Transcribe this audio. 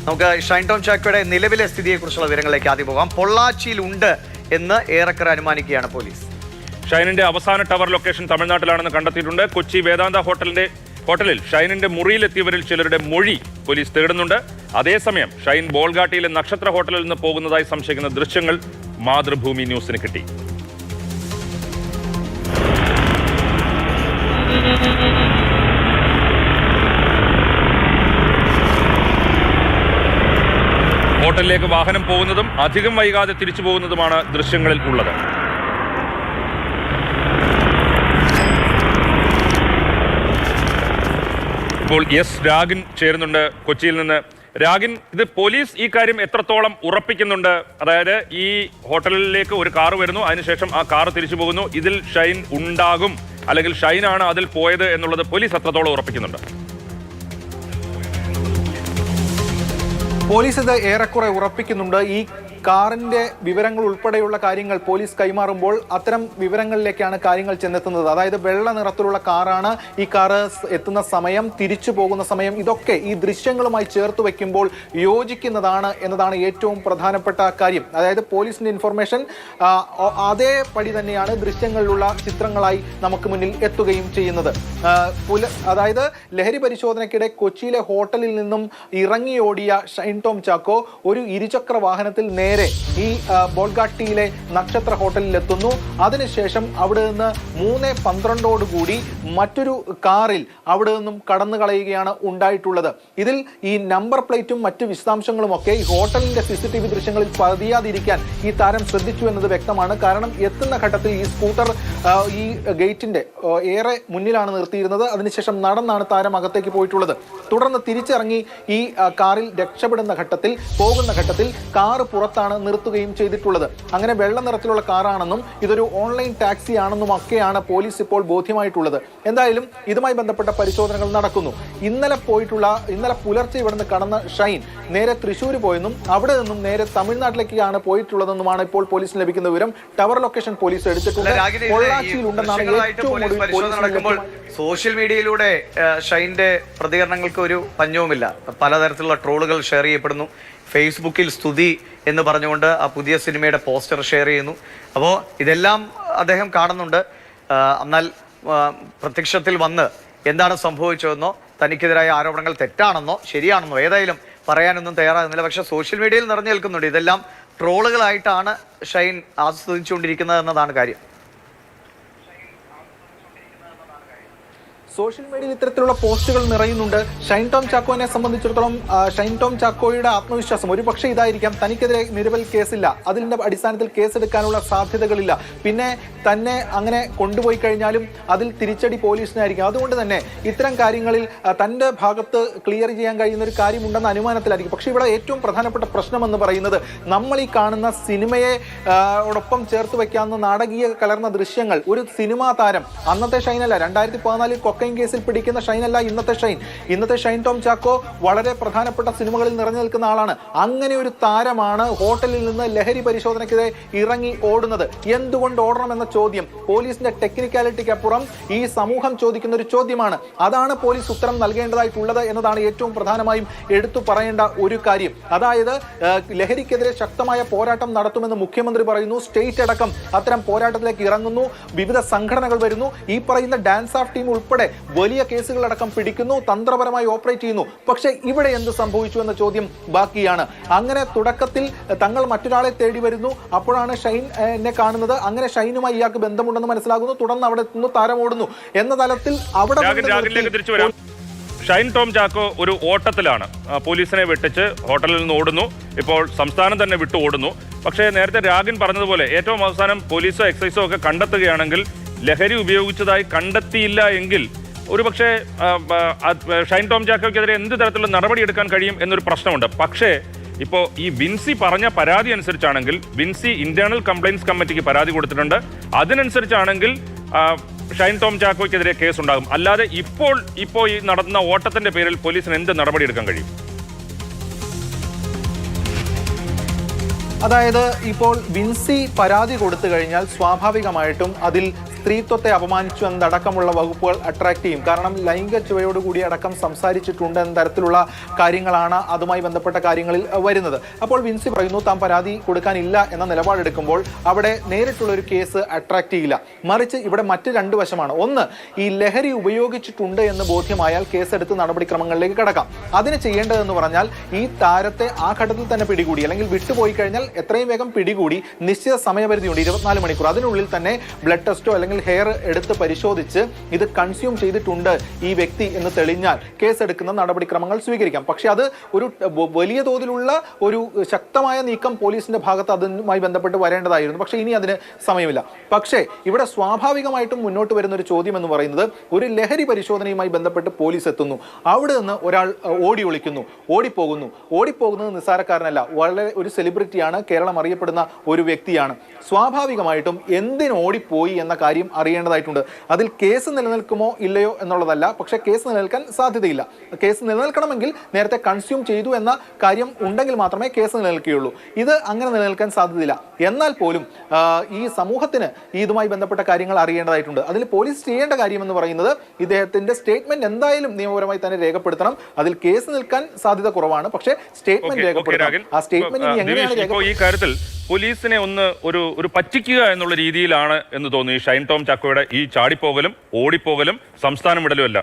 നമുക്ക് ഷൈൻ ടോം ചാക്കോയുടെ നിലവിലെ സ്ഥിതിയെക്കുറിച്ചുള്ള വിവരങ്ങളിലേക്ക് ആദ്യം പോകാം. പൊള്ളാച്ചിയിലുണ്ട് എന്ന് ഏറെക്കുറെ അനുമാനിക്കുകയാണ് പോലീസ്. ഷൈനിന്റെ അവസാന ടവർ ലൊക്കേഷൻ തമിഴ്നാട്ടിലാണെന്ന് കണ്ടെത്തിയിട്ടുണ്ട്. കൊച്ചി വേദാന്ത ഹോട്ടലിൽ ഷൈനിന്റെ മുറിയിലെത്തിയവരിൽ ചിലരുടെ മൊഴി പോലീസ് തേടുന്നുണ്ട്. അതേസമയം ഷൈൻ ബോൾഗാട്ടിയിലെ നക്ഷത്ര ഹോട്ടലിൽ നിന്ന് പോകുന്നതായി സംശയിക്കുന്ന ദൃശ്യങ്ങൾ മാതൃഭൂമി ന്യൂസിന് കിട്ടി. ഹോട്ടലിലേക്ക് വാഹനം പോകുന്നതും അധികം വൈകാതെ തിരിച്ചു പോകുന്നതുമാണ് ദൃശ്യങ്ങളിൽ ഉള്ളത്. ഇപ്പോൾ രാഗിൻ ചേരുന്നുണ്ട് കൊച്ചിയിൽ നിന്ന്. രാഗിൻ, ഇത് പോലീസ് ഈ കാര്യം എത്രത്തോളം ഉറപ്പിക്കുന്നുണ്ട്? അതായത് ഈ ഹോട്ടലിലേക്ക് ഒരു കാർ വരുന്നു, അതിനുശേഷം ആ കാർ തിരിച്ചു പോകുന്നു, ഇതിൽ ഷൈൻ ഉണ്ടാകും അല്ലെങ്കിൽ ഷൈനാണ് അതിൽ പോയത് എന്നുള്ളത് പോലീസ് എത്രത്തോളം ഉറപ്പിക്കുന്നുണ്ട്? പോലീസ് ഇത് ഏറെക്കുറെ ഉറപ്പിക്കുന്നുണ്ട്. ഈ കാറിന്റെ വിവരങ്ങൾ ഉൾപ്പെടെയുള്ള കാര്യങ്ങൾ പോലീസ് കൈമാറുമ്പോൾ അത്തരം വിവരങ്ങളിലേക്കാണ് കാര്യങ്ങൾ ചെന്നെത്തുന്നത്. അതായത് വെള്ള നിറത്തിലുള്ള കാറാണ്. ഈ കാറ് എത്തുന്ന സമയം, തിരിച്ചു പോകുന്ന സമയം, ഇതൊക്കെ ഈ ദൃശ്യങ്ങളുമായി ചേർത്ത് വെക്കുമ്പോൾ യോജിക്കുന്നതാണ് എന്നതാണ് ഏറ്റവും പ്രധാനപ്പെട്ട കാര്യം. അതായത് പോലീസിന്റെ ഇൻഫർമേഷൻ അതേപടി തന്നെയാണ് ദൃശ്യങ്ങളിലുള്ള ചിത്രങ്ങളായി നമുക്ക് മുന്നിൽ എത്തുകയും ചെയ്യുന്നത്. അതായത് ലഹരി പരിശോധനയ്ക്കിടെ കൊച്ചിയിലെ ഹോട്ടലിൽ നിന്നും ഇറങ്ങിയോടിയ ഷൈൻ ടോം ചാക്കോ ഒരു ഇരുചക്ര വാഹനത്തിൽ നേരെ ഈ ബോൾഗാട്ടിയിലെ നക്ഷത്ര ഹോട്ടലിൽ എത്തുന്നു. അതിനുശേഷം അവിടെ നിന്ന് 3:12 മറ്റൊരു കാറിൽ അവിടെ നിന്നും കടന്നു കളയുകയാണ് ഉണ്ടായിട്ടുള്ളത്. ഇതിൽ ഈ നമ്പർ പ്ലേറ്റും മറ്റു വിശദാംശങ്ങളും ഒക്കെ ഈ ഹോട്ടലിന്റെ CCTV ദൃശ്യങ്ങളിൽ പതിയാതിരിക്കാൻ ഈ താരം ശ്രദ്ധിച്ചു എന്നത് വ്യക്തമാണ്. കാരണം എത്തുന്ന ഘട്ടത്തിൽ ഈ സ്കൂട്ടർ ഈ ഗേറ്റിന്റെ ഏറെ മുന്നിലാണ് നിർത്തിയിരുന്നത്. അതിനുശേഷം നടന്നാണ് താരം അകത്തേക്ക് പോയിട്ടുള്ളത്. തുടർന്ന് തിരിച്ചിറങ്ങി ഈ കാറിൽ രക്ഷപ്പെടുന്ന ഘട്ടത്തിൽ, പോകുന്ന ഘട്ടത്തിൽ കാറ് പുറത്താണ് നിർത്തുകയും ചെയ്തിട്ടുള്ളത്. അങ്ങനെ വെള്ള നിറത്തിലുള്ള കാറാണെന്നും ഇതൊരു ഓൺലൈൻ ടാക്സി ആണെന്നും ഒക്കെയാണ് പോലീസ് ഇപ്പോൾ ബോധ്യമായിട്ടുള്ളത്. എന്തായാലും ഇതുമായി ബന്ധപ്പെട്ട പരിശോധനകൾ നടക്കുന്നു. ഇന്നലെ പുലർച്ചെ ഇവിടുന്ന് കടന്ന ഷൈൻ നേരെ തൃശ്ശൂർ പോയെന്നും അവിടെ നിന്നും നേരെ തമിഴ്നാട്ടിലേക്കാണ് പോയിട്ടുള്ളതെന്നുമാണ് ഇപ്പോൾ പോലീസിന് ലഭിക്കുന്ന വിവരം. ടവർ ലൊക്കേഷൻ പോലീസ് എടുത്തിട്ടുണ്ട്. പൊള്ളാച്ചിയിലുണ്ടെന്നാണ് ഏറ്റവും ഒടുവിൽ സോഷ്യൽ മീഡിയയിലൂടെ ഷൈന്റെ പ്രതികരണങ്ങൾക്ക് ഒരു പഞ്ഞവുമില്ല. പലതരത്തിലുള്ള ട്രോളുകൾ ഷെയർ ചെയ്യപ്പെടുന്നു. ഫേസ്ബുക്കിൽ സ്തുതി എന്ന് പറഞ്ഞുകൊണ്ട് ആ പുതിയ സിനിമയുടെ പോസ്റ്റർ ഷെയർ ചെയ്യുന്നു. അപ്പോൾ ഇതെല്ലാം അദ്ദേഹം കാണുന്നുണ്ട്. എന്നാൽ പ്രത്യക്ഷത്തിൽ വന്ന് എന്താണ് സംഭവിച്ചതെന്നോ തനിക്കെതിരായ ആരോപണങ്ങൾ തെറ്റാണെന്നോ ശരിയാണെന്നോ ഏതായാലും പറയാനൊന്നും തയ്യാറാകുന്നില്ല. പക്ഷേ സോഷ്യൽ മീഡിയയിൽ നിറഞ്ഞു നിൽക്കുന്നുണ്ട്. ഇതെല്ലാം ട്രോളുകളായിട്ടാണ് ഷൈൻ ആസ്വദിച്ചുകൊണ്ടിരിക്കുന്നത് എന്നതാണ് കാര്യം. സോഷ്യൽ മീഡിയയിൽ ഇത്തരത്തിലുള്ള പോസ്റ്റുകൾ നിറയുന്നുണ്ട്. ഷൈൻ ടോം ചാക്കോനെ സംബന്ധിച്ചിടത്തോളം ഷൈൻ ടോം ചാക്കോയുടെ ആത്മവിശ്വാസം ഒരു പക്ഷേ ഇതായിരിക്കാം, തനിക്കെതിരെ നിരവധി കേസില്ല, അതിന്റെ അടിസ്ഥാനത്തിൽ കേസെടുക്കാനുള്ള സാധ്യതകളില്ല, പിന്നെ തന്നെ അങ്ങനെ കൊണ്ടുപോയി കഴിഞ്ഞാലും അതിൽ തിരിച്ചടി പോലീസിനായിരിക്കും. അതുകൊണ്ട് തന്നെ ഇത്തരം കാര്യങ്ങളിൽ തൻ്റെ ഭാഗത്ത് ക്ലിയർ ചെയ്യാൻ കഴിയുന്ന ഒരു കാര്യമുണ്ടെന്ന അനുമാനത്തിലായിരിക്കും. പക്ഷേ ഇവിടെ ഏറ്റവും പ്രധാനപ്പെട്ട പ്രശ്നമെന്ന് പറയുന്നത് നമ്മൾ ഈ കാണുന്ന സിനിമയെ ഓടൊപ്പം ചേർത്ത് വയ്ക്കാവുന്ന നാടകീയ കലർന്ന ദൃശ്യങ്ങൾ. ഒരു സിനിമാ താരം, അന്നത്തെ ഷൈനല്ല, 2014 കൊക്കൈൻ കേസിൽ പിടിക്കുന്ന ഷൈനല്ല ഇന്നത്തെ ഷൈൻ. ഇന്നത്തെ ഷൈൻ ടോം ചാക്കോ വളരെ പ്രധാനപ്പെട്ട സിനിമകളിൽ നിറഞ്ഞു നിൽക്കുന്ന ആളാണ്. അങ്ങനെ ഒരു താരമാണ് ഹോട്ടലിൽ നിന്ന് ലഹരി പരിശോധനയ്ക്കെതിരെ ഇറങ്ങി ഓടുന്നത്. എന്തുകൊണ്ട് ഓടണം എന്ന ചോദ്യം പോലീസിന്റെ ടെക്നിക്കാലിറ്റിക്ക് അപ്പുറം ഈ സമൂഹം ചോദിക്കുന്ന ഒരു ചോദ്യമാണ്. അതാണ് പോലീസ് ഉത്തരം നൽകേണ്ടതായിട്ടുള്ളത് എന്നതാണ് ഏറ്റവും പ്രധാനമായും എടുത്തു പറയേണ്ട ഒരു കാര്യം. അതായത് ലഹരിക്കെതിരെ ശക്തമായ പോരാട്ടം നടത്തുമെന്ന് മുഖ്യമന്ത്രി പറയുന്നു. സ്റ്റേറ്റ് അടക്കം അത്തരം പോരാട്ടത്തിലേക്ക് ഇറങ്ങുന്നു. വിവിധ സംഘടനകൾ വരുന്നു. ഈ പറയുന്ന ഡാൻസ് ഓഫ് ടീം ഉൾപ്പെടെ വലിയ കേസുകളടക്കം പിടിക്കുന്നു, തന്ത്രപരമായി ഓപ്പറേറ്റ് ചെയ്യുന്നു. പക്ഷേ ഇവിടെ എന്ത് സംഭവിച്ചു എന്ന ചോദ്യം ബാക്കിയാണ്. അങ്ങനെ തുടക്കത്തിൽ തങ്ങൾ മറ്റൊരാളെ തേടി വരുന്നു. അപ്പോഴാണ് ഷൈനെ കാണുന്നത്. അങ്ങനെ ഷൈനുമായി ഇയാൾക്ക് ബന്ധമുണ്ടെന്ന് മനസ്സിലാകുന്നു. തുടർന്ന് അവിടെ എത്തുന്നു, താരം ഓടുന്നു എന്ന തലത്തിൽ അവിടെ ഷൈൻ ടോം ചാക്കോ ഒരു ഓട്ടത്തിലാണ്. പോലീസിനെ വെട്ടിച്ച് ഹോട്ടലിൽ നിന്ന് ഓടുന്നു. ഇപ്പോൾ സംസ്ഥാനം തന്നെ വിട്ടു ഓടുന്നു. പക്ഷേ നേരത്തെ രാഗിൻ പറഞ്ഞതുപോലെ ഏറ്റവും അവസാനം പോലീസോ എക്സൈസോ ഒക്കെ കണ്ടെത്തുകയാണെങ്കിൽ, ലഹരി ഉപയോഗിച്ചതായി കണ്ടെത്തിയില്ല എങ്കിൽ ഒരുപക്ഷെ ഷൈൻ ടോം ചാക്കോയ്ക്കെതിരെ എന്ത് തരത്തിലുള്ള നടപടി എടുക്കാൻ കഴിയും എന്നൊരു പ്രശ്നമുണ്ട്. പക്ഷേ ഇപ്പോൾ ഈ വിൻസി പറഞ്ഞ പരാതി അനുസരിച്ചാണെങ്കിൽ, വിൻസി ഇന്റേണൽ കംപ്ലയിൻസ് കമ്മിറ്റിക്ക് പരാതി കൊടുത്തിട്ടുണ്ട്. അതിനനുസരിച്ചാണെങ്കിൽ ഷൈൻ ടോം ചാക്കോയ്ക്കെതിരെ കേസുണ്ടാകും. അല്ലാതെ ഇപ്പോൾ ഈ നടന്ന ഓട്ടത്തിന്റെ പേരിൽ പോലീസിന് എന്ത് നടപടി എടുക്കാൻ കഴിയും? അതായത് ഇപ്പോൾ വിൻസി പരാതി കൊടുത്തു കഴിഞ്ഞാൽ സ്വാഭാവികമായിട്ടും അതിൽ സ്ത്രീത്വത്തെ അപമാനിച്ചു എന്നതടക്കമുള്ള വകുപ്പുകൾ അട്രാക്ട് ചെയ്യും. കാരണം ലൈംഗിക ചുവയോടുകൂടി അടക്കം സംസാരിച്ചിട്ടുണ്ട് എന്ന തരത്തിലുള്ള കാര്യങ്ങളാണ് അതുമായി ബന്ധപ്പെട്ട കാര്യങ്ങളിൽ വരുന്നത്. അപ്പോൾ വിൻസി പറയുന്നു താൻ പരാതി കൊടുക്കാനില്ല എന്ന നിലപാടെടുക്കുമ്പോൾ അവിടെ നേരിട്ടുള്ള ഒരു കേസ് അട്രാക്ട് ചെയ്യില്ല. മറിച്ച് ഇവിടെ മറ്റ് രണ്ട് വശമാണ്. ഒന്ന്, ഈ ലഹരി ഉപയോഗിച്ചിട്ടുണ്ട് എന്ന് ബോധ്യമായാൽ കേസെടുത്ത് നടപടിക്രമങ്ങളിലേക്ക് കടക്കാം. അതിന് ചെയ്യേണ്ടതെന്ന് പറഞ്ഞാൽ ഈ താരത്തെ ആ ഘട്ടത്തിൽ തന്നെ പിടികൂടി, അല്ലെങ്കിൽ വിട്ടുപോയി കഴിഞ്ഞാൽ എത്രയും വേഗം പിടികൂടി നിശ്ചിത സമയപരിധിയുണ്ട് 24 മണിക്കൂർ, അതിനുള്ളിൽ തന്നെ ബ്ലഡ് ടെസ്റ്റോ അല്ലെങ്കിൽ ഹെയർ എടുത്ത് പരിശോധിച്ച് ഇത് കൺസ്യൂം ചെയ്തിട്ടുണ്ട് ഈ വ്യക്തി എന്ന് തെളിഞ്ഞാൽ കേസെടുക്കുന്ന നടപടിക്രമങ്ങൾ സ്വീകരിക്കാം. പക്ഷെ അത് ഒരു വലിയ തോതിലുള്ള ഒരു ശക്തമായ നീക്കം പോലീസിന്റെ ഭാഗത്ത് അതുമായി ബന്ധപ്പെട്ട് വരേണ്ടതായിരുന്നു. പക്ഷെ ഇനി അതിന് സമയമില്ല. പക്ഷേ ഇവിടെ സ്വാഭാവികമായിട്ടും മുന്നോട്ട് വരുന്ന ഒരു ചോദ്യം എന്ന് പറയുന്നത്, ഒരു ലഹരി പരിശോധനയുമായി ബന്ധപ്പെട്ട് പോലീസ് എത്തുന്നു, അവിടെ നിന്ന് ഒരാൾ ഓടി ഒളിക്കുന്നു, ഓടിപ്പോകുന്നത് നിസ്സാരക്കാരനല്ല, വളരെ ഒരു സെലിബ്രിറ്റിയാണ്, കേരളം അറിയപ്പെടുന്ന ഒരു വ്യക്തിയാണ്. സ്വാഭാവികമായിട്ടും എന്തിന് ഓടിപ്പോയി എന്ന കാര്യം അറിയേണ്ടതായിട്ടുണ്ട്. അതിൽ കേസ് നിലനിൽക്കുമോ ഇല്ലയോ എന്നുള്ളതല്ല, പക്ഷെ കേസ് നിലനിൽക്കാൻ സാധ്യതയില്ല. കേസ് നിലനിൽക്കണമെങ്കിൽ നേരത്തെ കൺസ്യൂം ചെയ്തു എന്ന കാര്യം ഉണ്ടെങ്കിൽ മാത്രമേ കേസ് നിലനിൽക്കുകയുള്ളൂ. ഇത് അങ്ങനെ നിലനിൽക്കാൻ സാധ്യതയില്ല. എന്നാൽ പോലും ഈ സമൂഹത്തിന് ഇതുമായി ബന്ധപ്പെട്ട കാര്യങ്ങൾ അറിയേണ്ടതായിട്ടുണ്ട്. അതിൽ പോലീസ് ചെയ്യേണ്ട കാര്യം എന്ന് പറയുന്നത് ഇദ്ദേഹത്തിന്റെ സ്റ്റേറ്റ്മെന്റ് എന്തായാലും നിയമപരമായി തന്നെ രേഖപ്പെടുത്തണം. അതിൽ കേസ് നിൽക്കാൻ സാധ്യത കുറവാണ്, പക്ഷേ സ്റ്റേറ്റ്മെന്റ് രേഖപ്പെടുത്തണം. ആ സ്റ്റേറ്റ്മെന്റ് എങ്ങനെയാണ് ഈ കാര്യത്തിൽ പോലീസിനെ ഒന്ന് ഒരു പറ്റിക്കുക എന്നുള്ള രീതിയിലാണ് എന്ന് തോന്നുന്നു ഈ ഷൈൻ ടോം ചാക്കോയുടെ ഈ ചാടിപ്പോകലും ഓടിപ്പോകലും സംസ്ഥാനം വിടലും അല്ല.